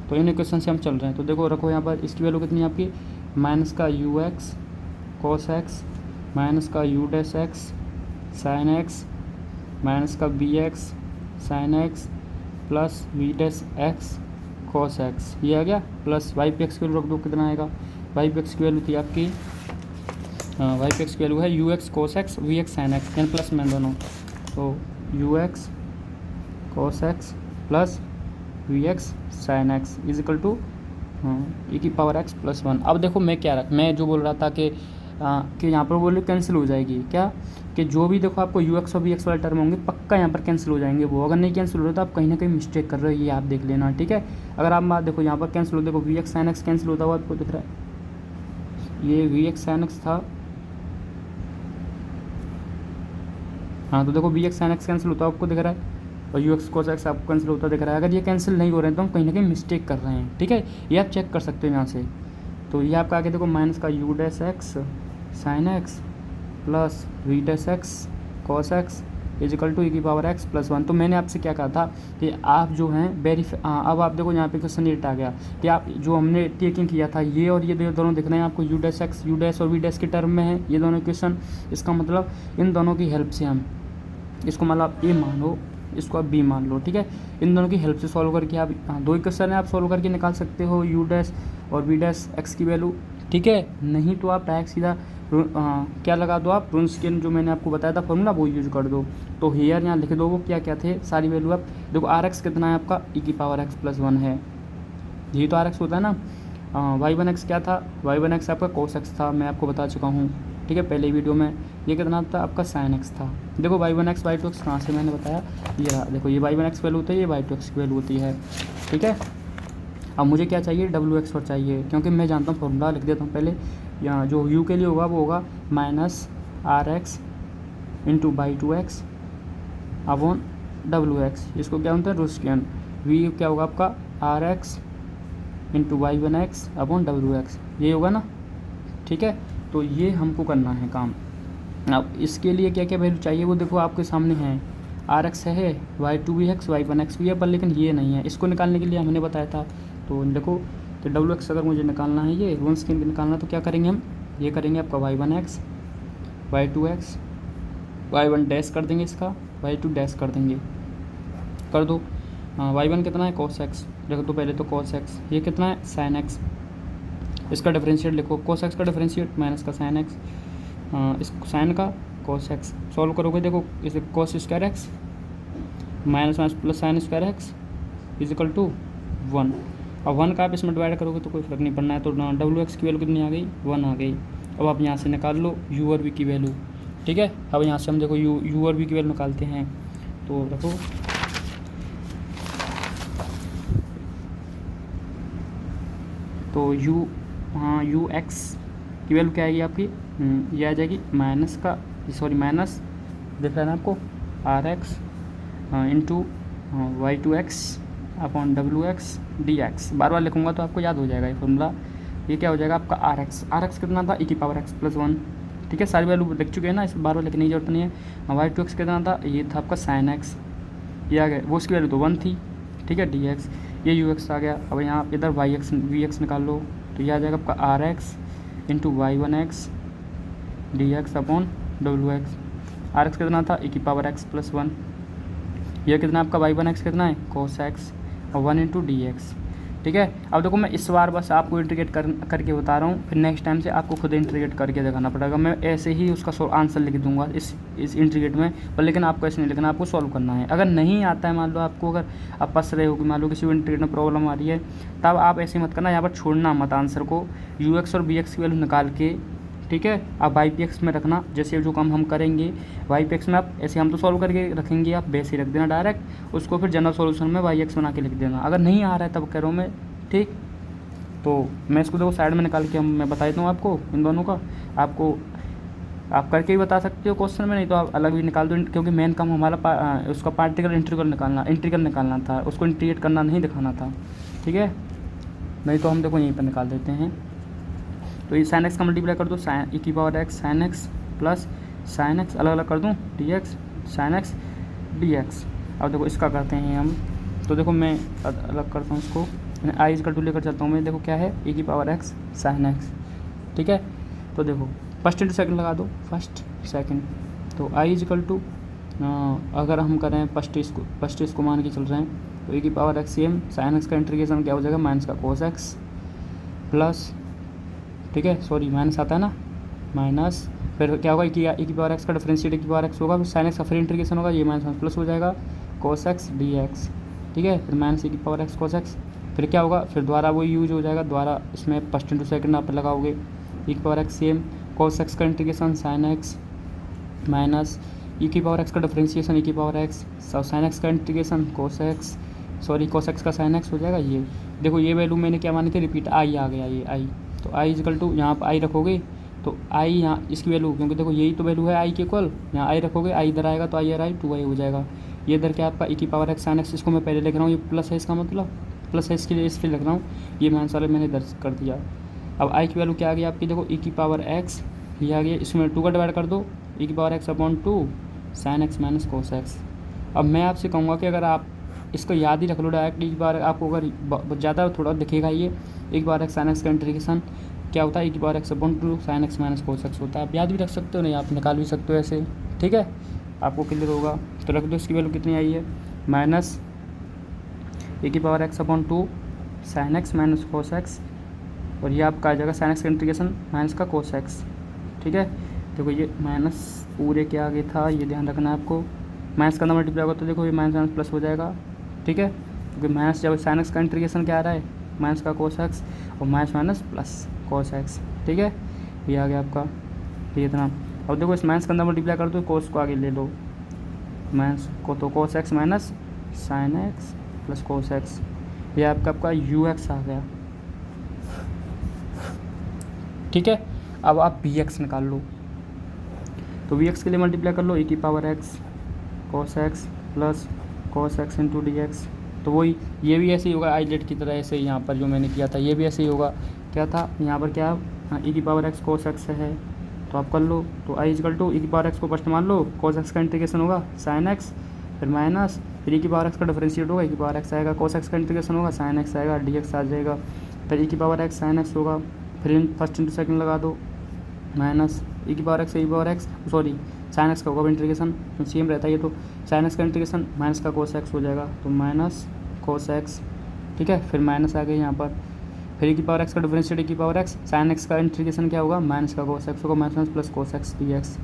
तो इन इक्वेशन से हम चल रहे हैं। तो देखो रखो यहाँ पर, इसकी वैल्यू कितनी है आपकी, माइनस का u x cos x minus का u dash x sine x minus का b x sine x plus we dash x cos x, ये आ गया प्लस वाई पी एक्स की वैल्यू रख दो, कितना आएगा, वाई पी एक्स की वैल्यू थी आपकी, वाई पी एक्स की वैल्यू है u x cos x v x sine x, यानी प्लस में दोनों, तो u x cos X plus V x sine X is equal to e की पावर x प्लस 1। अब देखो मैं जो बोल रहा था कि कि यहाँ पर वैल्यू कैंसिल हो जाएगी। क्या कि जो भी देखो आपको यू एक्स और वी एक्स वाले टर्म होंगे पक्का यहाँ पर कैंसिल हो जाएंगे। वो अगर नहीं कैंसिल हो रहा तो आप कहीं ना कहीं मिस्टेक कर रहे हो, ये आप देख लेना, ठीक है। अगर आप बात देखो यहाँ पर कैंसिल हो, देखो V x sine X cancel होता हुआ आपको दिख रहा है, ये वी एक्स साइन एक्स था, हाँ तो देखो V x sine X cancel होता है आपको दिख रहा है, और यू एक्स कोस एक्स आपको कैंसिल होता दिख रहा है। अगर ये कैंसिल नहीं हो रहे हैं तो हम कहीं ना कहीं मिस्टेक कर रहे हैं, ठीक है, ये आप चेक कर सकते हो यहाँ से। तो ये आपका आगे देखो माइनस का u dash x sine x plus we dash x cos x is equal to ई की पावर एक्स प्लस 1। तो मैंने आपसे क्या कहा था कि आप जो हैं अब आप देखो यहाँ पे क्वेश्चन एट आ गया कि आप जो हमने टेकिंग किया था ये और ये दोनों दिख रहे हैं आपको, you dash x you dash और वी डैश के टर्म में है ये दोनों क्वेश्चन। इसका मतलब इन दोनों की हेल्प से हम इसको मतलब आप ए मानो, इसको आप बी मान लो, ठीक है। इन दोनों की हेल्प से सॉल्व करके आप दो ही क्वेश्चन है आप सॉल्व करके निकाल सकते हो यू डैश और वी डैश एक्स की वैल्यू, ठीक है। नहीं तो आप डायरेक्ट सीधा क्या लगा दो, आप रुनस्किन जो मैंने आपको बताया था फॉर्मूला वो यूज कर दो। तो हेयर यहाँ लिख दो वो क्या क्या थे सारी वैल्यू। आप देखो आर एक्स कितना है आपका ई की पावर एक्स प्लस 1 है, यही तो आर एक्स होता है ना। वाई वन एक्स क्या था, वाई वन एक्स आपका कोस एक्स था, मैं आपको बता चुका हूँ, ठीक है, पहले वीडियो में। ये कितना था आपका साइन एक्स था। देखो Y one X Y two X कहाँ से मैंने बताया, ये रहा देखो, ये वाई वन एक्स वैल्यू होती है, ये वाई टू एक्स की वैल्यू होती है, ठीक है। अब मुझे क्या चाहिए, डब्ल्यू एक्स और चाहिए, क्योंकि मैं जानता हूँ फॉर्मूला लिख देता हूँ पहले। यहाँ जो यू के लिए होगा वो होगा minus R x into by two x upon W X, इसको क्या होता है रुस्कियन। वी क्या होगा आपका R x into Y one X upon W X, ये होगा ना, ठीक है। तो ये हमको करना है काम। अब इसके लिए क्या क्या वैल्यू चाहिए वो देखो आपके सामने है, आर एक्स है, वाई टू भी एक्स वाई वन एक्स भी है, पर लेकिन ये नहीं है। इसको निकालने के लिए हमने बताया था, तो देखो तो डब्ल्यू एक्स अगर मुझे निकालना है, ये वन स्क्रीन निकालना, तो क्या करेंगे हम, ये करेंगे आपका Y one X Y two X Y one dash कर देंगे, इसका वाई टू डैश कर देंगे, कर दो। वाई वन कितना है कॉस एक्स, देखो तो पहले तो कॉस एक्स, ये कितना है साइन एक्स, इसका डिफरेंशिएट लिखो, कोस एक्स का डिफरेंशिएट माइनस का साइन एक्स, इस साइन का कोस एक्स, सॉल्व करोगे देखो इसे cos square X minus minus plus sine square X is equal to 1। अब 1 का आप इसमें डिवाइड करोगे तो कोई फर्क नहीं पड़ना है। तो डब्ल्यू एक्स की वैल्यू कितनी आ गई, 1 आ गई। अब आप यहाँ से निकाल लो यू और वी की वैल्यू, ठीक है। अब यहाँ से हम देखो यू और वी की वैल्यू निकालते हैं, तो देखो तो यू एक्स की वैल्यू क्या आएगी आपकी, ये आ जाएगी माइनस का माइनस दिख रहा है ना आपको r x into y two x upon W x D x. बार बार लिखूंगा तो आपको याद हो जाएगा ये फॉर्मूला। ये क्या हो जाएगा आपका आर एक्स कितना था ई की पावर एक्स प्लस 1, ठीक है। सारी वैल्यू लिख चुके हैं ना, इस बार बार लिखने की जरूरत नहीं है। वाई टू एक्स कितना था, ये था आपका साइन एक्स, ये आ गया, वो उसकी वैल्यू तो 1 थी, ठीक है, डी एक्स, ये यू एक्स आ गया। अब यहाँ इधर वाई एक्स वी एक्स निकाल लो, तो ये आ जाएगा आपका R x into Y one X D X upon W X. R X कितना था ई की पावर एक्स प्लस 1, यह कितना आपका वाई वन एक्स कितना है कोस एक्स और 1 इंटू डी एक्स, ठीक है। अब देखो मैं इस बार बस आपको इंटीग्रेट करके बता रहा हूँ, फिर नेक्स्ट टाइम से आपको खुद इंटीग्रेट करके दिखाना पड़ेगा। मैं ऐसे ही उसका आंसर लिख दूंगा इस इंटीग्रेट में, पर लेकिन आपको ऐसे नहीं लिखना, आपको सॉल्व करना है। अगर नहीं आता है, मान लो आपको अगर आप फंस रहे हो कि मान लो किसी इंटीग्रेट में प्रॉब्लम आ रही है, तब आप ऐसे मत करना, यहाँ पर छोड़ना मत आंसर को, यू एक्स और बी एक्स की वैल्यू निकाल के, ठीक है, आप वाई पी एक्स में रखना। जैसे जो काम हम करेंगे वाई पी एक्स में आप ऐसे हम तो सॉल्व करके रखेंगे, आप वैसे ही रख देना डायरेक्ट, उसको फिर जनरल सॉल्यूशन में वाई एक्स बना के लिख देना। अगर नहीं आ रहा है तब कह रहा हूँ मैं, ठीक। तो मैं इसको देखो साइड में निकाल के मैं बता देता हूँ आपको इन दोनों का, आपको आप करके भी बता सकते हो क्वेश्चन में, नहीं तो आप अलग भी निकाल दो, क्योंकि मेन काम हमारा उसका पार्टिकल इंटीग्रल निकालना था, उसको इंटीग्रेट करना नहीं दिखाना था, ठीक है। नहीं तो हम देखो यहीं पर निकाल देते हैं। तो ये साइन एक्स का मल्टीप्लाई कर दो, साइन ई की power x sine x plus sine x, अलग अलग कर दूँ D x sine x D x. अब देखो इसका करते हैं हम, तो देखो मैं अलग करता हूँ इसको, आई इज टू लेकर चलता हूँ मैं, देखो क्या है ई की पावर एक्स साइन एक्स, ठीक है। तो देखो फर्स्ट इंटू सेकंड लगा दो, फर्स्ट सेकंड, तो आई इज टू अगर हम करें फर्स्ट इसको मान के चल रहे हैं, तो ई की power x same sine x का इंटीग्रेशन क्या हो जाएगा माइनस का कोस एक्स प्लस, ठीक है, सॉरी माइनस आता है ना, माइनस फिर क्या होगा ई की पावर एक्स का डिफरेंशिएट ई की पावर एक्स होगा, फिर साइन एक्स का फिर इंटीग्रेशन होगा, ये माइनस प्लस हो जाएगा कोस एक्स डी एक्स, ठीक है, फिर माइनस ई की पावर एक्स कोस एक्स, फिर क्या होगा, फिर दोबारा वो यूज हो जाएगा, दोबारा इसमें फर्स्ट इंटू सेकंड आप लगाओगे, ई की power x same cos x का integration sin x minus e की पावर x का डिफरेंशिएशन e की पावर x, sin x का इंटीग्रेशन cos x का sin x हो जाएगा। ये देखो ये वैल्यू मैंने क्या मानी थी, रिपीट आई आ गया ये आई, तो आई इजकल टू यहाँ पर आई रखोगे तो आई यहाँ इसकी वैल्यू, क्योंकि देखो यही तो वैल्यू है आई के इक्वल, यहाँ आई रखोगे आई इधर आएगा तो आई आर आई 2i हो जाएगा। ये इधर क्या आपका e की पावर x sin x, इसको मैं पहले लिख रहा हूँ, ये प्लस है इसका मतलब प्लस है, इसके लिए इस पर लिख रहा हूँ, ये माइनस वाले मैंने दर्ज कर दिया। अब आई की वैल्यू क्या आ गई आपकी, देखो e की पावर x ये आ गया, इसमें 2 का डिवाइड कर दो, e की power x upon 2 sin x minus cos x। अब मैं आपसे कहूँगा कि अगर आप इसको याद ही रख लो डायरेक्ट, एक बार आपको अगर ज़्यादा थोड़ा दिखेगा ये एक बार x sin x का इंटीग्रेशन क्या होता है, e की power x upon 2 sin x minus cos x होता है। आप याद भी रख सकते हो, नहीं आप निकाल भी सकते हो ऐसे, ठीक है, आपको क्लियर होगा। तो रख दो, इसकी वैल्यू कितनी आई है, माइनस e की power x upon 2 sin x minus cos x, और ये आपका आ जाएगा sin x का इंटीग्रेशन माइनस का cos x, ठीक है। देखो ये माइनस पूरे के आगे था, ये ध्यान रखना है आपको, माइनस का अंदर मल्टीप्लाई होगा तो देखो ये माइनस माइनस प्लस हो जाएगा, ठीक है, क्योंकि माइनस जब sin x का इंटीग्रेशन क्या आ रहा है माइनस का cos x और minus minus plus cos x, ठीक है, ये आ गया आपका, ये इतना। अब देखो इस माइनस का अंदर मल्टीप्लाई कर दो, cos को आगे ले लो, माइनस को तो cos x minus sin x plus cos x, ये आपका ux आ गया, ठीक है। अब आप bx निकाल लो, तो bx के लिए मल्टीप्लाई कर लो, e की power x cos x plus cos x into D x, तो वही ये भी ऐसे ही होगा आइलेट की तरह, ऐसे यहाँ पर जो मैंने किया था ये भी ऐसे ही होगा। क्या था यहाँ पर, क्या e की पावर x cos x है, तो आप कर लो, तो i इजकल टू e की पावर x को फर्स्ट मान लो, cos x का इंटीग्रेशन होगा sin x, फिर माइनस, फिर e की पावर x का डिफरेंशिएट होगा, e की पावर x आएगा, cos x का इंटीग्रेशन होगा sin x आएगा, dx आ जाएगा, फिर e की पावर x sin x होगा, फिर फर्स्ट इंटू सेकंड लगा दो, माइनस e की पावर x e की power x sorry sin x का होगा इंटीग्रेशन, तो सेम रहता है ये, तो sin x का इंटीग्रेशन माइनस का cos x हो जाएगा, तो माइनस cos x, ठीक है, फिर माइनस आ गए यहाँ पर, फिर e की पावर x का डिफरेंशिएट e की पावर x, sin x का इंटीग्रेशन क्या होगा माइनस का cos x होगा, minus plus cos x dx।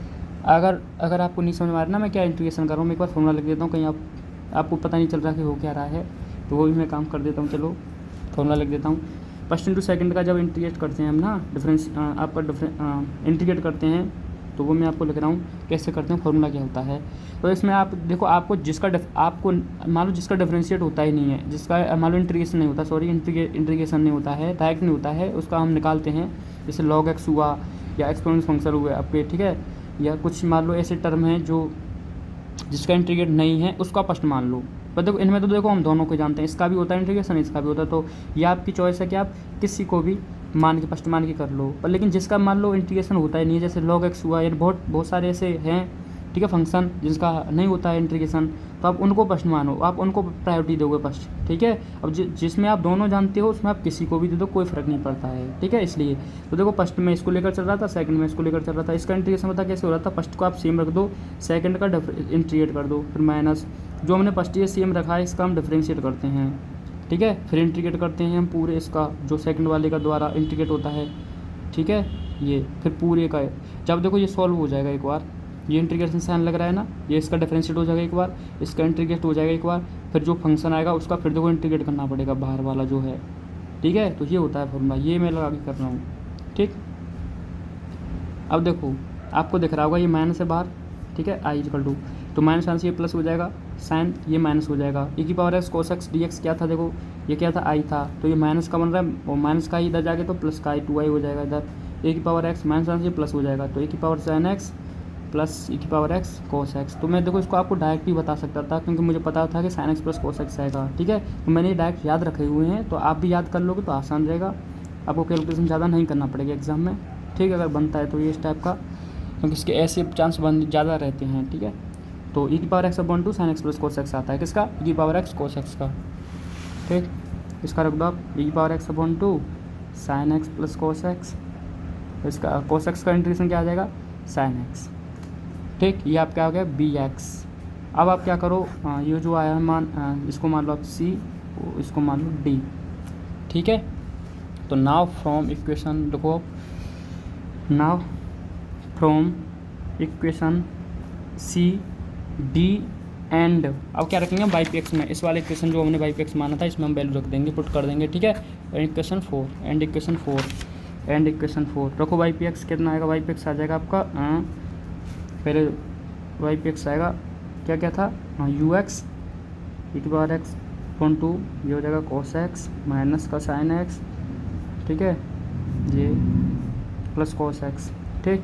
अगर आपको नहीं समझ में आ रहा ना मैं क्या इंटीग्रेशन कर रहा हूँ, मैं एक बार फॉर्मूला लिख देता हूँ, कहीं आपको पता नहीं चल रहा कि हो क्या रहा है, तो वो भी मैं काम कर देता हूँ। चलो फॉर्मूला लिख देता हूँ, फर्स्ट इंटू सेकंड का जब इंटीग्रेट करते हैं हम ना, इंटीग्रेट करते हैं, तो वो मैं आपको लिख रहा हूँ कैसे करते हैं, फॉर्मूला क्या होता है। तो इसमें आप देखो, आपको आपको मान लो जिसका डिफरेंशिएट होता ही नहीं है, जिसका मान लो इंटीग्रेशन नहीं होता, सॉरी इंटीग्रेशन नहीं होता है, डायरेक्ट नहीं होता है, उसका हम निकालते हैं, जैसे log x हुआ या एक्सपोनेंशियल फंक्शन हुए आपके, ठीक है, या कुछ मान लो ऐसे टर्म हैं जो जिसका इंटीग्रेट नहीं है उसका फर्स्ट मान लो। पर देखो इनमें तो देखो हम दोनों को जानते हैं, इसका भी होता है इंटीग्रेशन, इसका भी होता है, तो ये आपकी चॉइस है कि आप किसी को भी मान के फर्स्ट मान के कर लो। पर लेकिन जिसका मान लो इंटीग्रेशन होता ही नहीं है, जैसे log x हुआ, या बहुत सारे ऐसे हैं, ठीक है, फंक्शन जिसका नहीं होता है इंटीग्रेशन, तो आप उनको फर्स्ट मानो, आप उनको प्रायोरिटी दोगे फर्स्ट, ठीक है। अब जिसमें आप दोनों जानते हो उसमें आप किसी को भी दे दो, कोई फ़र्क नहीं पड़ता है, ठीक है। इसलिए तो देखो फर्स्ट में इसको लेकर चल रहा था, सेकंड में इसको लेकर चल रहा था, इसका इंटीग्रेशन पता कैसे हो रहा था, फर्स्ट को आप सेम रख दो, सेकंड का इंटीग्रेट कर दो, फिर माइनस, जो हमने फर्स्ट ये सेम रखा है इसका हम डिफरेंशिएट करते हैं, ठीक है, फिर इंटीग्रेट करते हैं हम पूरे इसका जो सेकंड वाले का द्वारा इंटीग्रेट होता है, ठीक है, ये फिर पूरे का जब देखो ये सॉल्व हो जाएगा एक बार, ये इंटीग्रेशन साइन लग रहा है ना, ये इसका डिफरेंशिएट हो जाएगा एक बार, इसका इंटीग्रेट हो जाएगा एक बार, फिर जो फंक्शन आएगा उसका फिर देखो इंटीग्रेट करना पड़ेगा बाहर वाला जो है, ठीक है। तो ये होता है फॉर्मूला, ये मैं लगा के कर रहा हूँ, ठीक। अब देखो आपको दिख रहा होगा ये माइनस है बाहर, ठीक है, आई इक्वल टू, तो माइनस साइन से ये प्लस हो जाएगा, साइन ये माइनस हो जाएगा, e की power x cos x dx क्या था, देखो ये क्या था आई था, तो ये माइनस का बन रहा है, और माइनस का ही इधर जाके तो प्लस का आई 2i हो जाएगा इधर, e की पावर x माइनस साइन से प्लस हो जाएगा, तो e की power sin x plus e की पावर x cos x। तो मैं देखो इसको आपको डायरेक्ट भी बता सकता था, क्योंकि मुझे पता था कि sin x plus cos x आएगा, ठीक है, तो मैंने ये डायरेक्ट याद रखे हुए हैं, तो आप भी याद कर लोगे तो आसान रहेगा, आपको कैलकुलेशन ज़्यादा नहीं करना पड़ेगा एग्जाम में, ठीक है, अगर बनता है तो ये इस टाइप का, क्योंकि इसके ऐसे चांस ज़्यादा रहते हैं, ठीक है। तो e की power x upon 2 sin x plus cos x आता है, किसका, e की पावर x cos x का, ठीक, इसका रख दो आप, e की power x upon 2 sin x plus cos x, इसका cos x का इंटीग्रेशन क्या आ जाएगा sin x, ठीक, ये आप क्या हो गया bx। अब आप क्या करो, ये जो आया मान, इसको मान लो आप c, इसको मान लो d, ठीक है। तो नाउ फ्रॉम इक्वेशन देखो, now from equation C D and, अब क्या रखेंगे बाई पी एक्स में, इस वाले इक्वेशन जो हमने बाई पी एक्स माना था इसमें हम वैल्यू रख देंगे, पुट कर देंगे, ठीक है। Equation 4 and equation 4, and equation 4 रखो। वाई पी एक्स कितना आएगा, वाई पी एक्स आ जाएगा आपका पहले वाई पी एक्स आएगा क्या क्या था, यू एक्स ई की पावर एक्स अपॉन 2, ये हो जाएगा कॉस एक्स माइनस का साइन एक्स, ठीक है, ये प्लस कॉस एक्स, ठीक,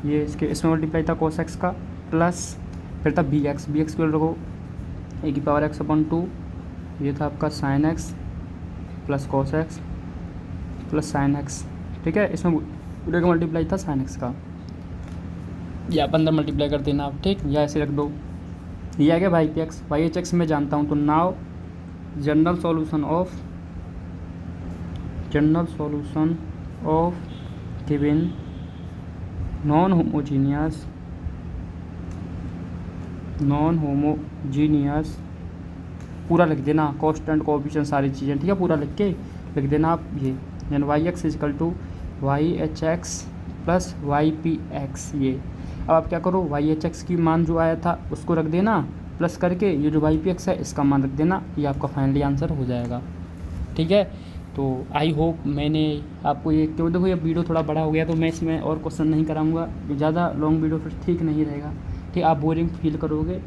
ये इसके इसमें मल्टीप्लाई था कॉस एक्स का, प्लस फिर था बी एक्स को रखो ए की पावर एक्स अपॉन 2, ये था आपका sign x plus cos x plus sign X, ठीक है, इसमें पूरे का मल्टीप्लाई था साइन एक्स का, या 15 मल्टीप्लाई कर देना आप, ठीक, या ऐसे रख दो। ये आ गया Y P X, Y H X मैं जानता हूँ, तो now general solution of given non homogeneous पूरा लिख देना, कांस्टेंट कोएफिशिएंट सारी चीज़ें, ठीक है, पूरा लिख के लिख देना आप ये, यानी Y X equal to Y H X plus Y P X. ये अब आप क्या करो, वाई एच एक्स की मान जो आया था उसको रख देना, प्लस करके ये जो वाई पी एक्स है इसका मान रख देना, ये आपका फाइनली आंसर हो जाएगा, ठीक है। तो आई होप मैंने आपको ये, क्यों देखो ये वीडियो थोड़ा बड़ा हो गया तो मैं इसमें और क्वेश्चन नहीं कराऊंगा, ज़्यादा लॉन्ग वीडियो फिर ठीक नहीं रहेगा, ठीक, आप बोरिंग फील करोगे,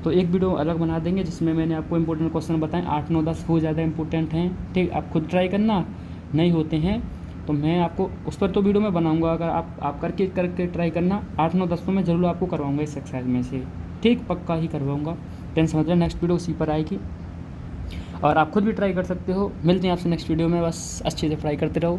तो एक वीडियो अलग बना देंगे जिसमें मैंने आपको इंपॉर्टेंट क्वेश्चन बताएं, 8 9 10 वो ज़्यादा इंपॉर्टेंट हैं, ठीक, आप खुद ट्राई करना, नहीं होते हैं तो मैं आपको उस पर तो वीडियो में बनाऊंगा, अगर आप करके ट्राई करना, 8 9 10 तो मैं ज़रूर आपको करवाऊंगा इस एक्सरसाइज में से, ठीक, पक्का ही करवाऊंगा, टेंशन मत लो, नेक्स्ट वीडियो उसी पर आएगी और आप खुद भी ट्राई कर सकते हो। मिलते हैं आपसे नेक्स्ट वीडियो में, बस अच्छे से ट्राई करते रहो।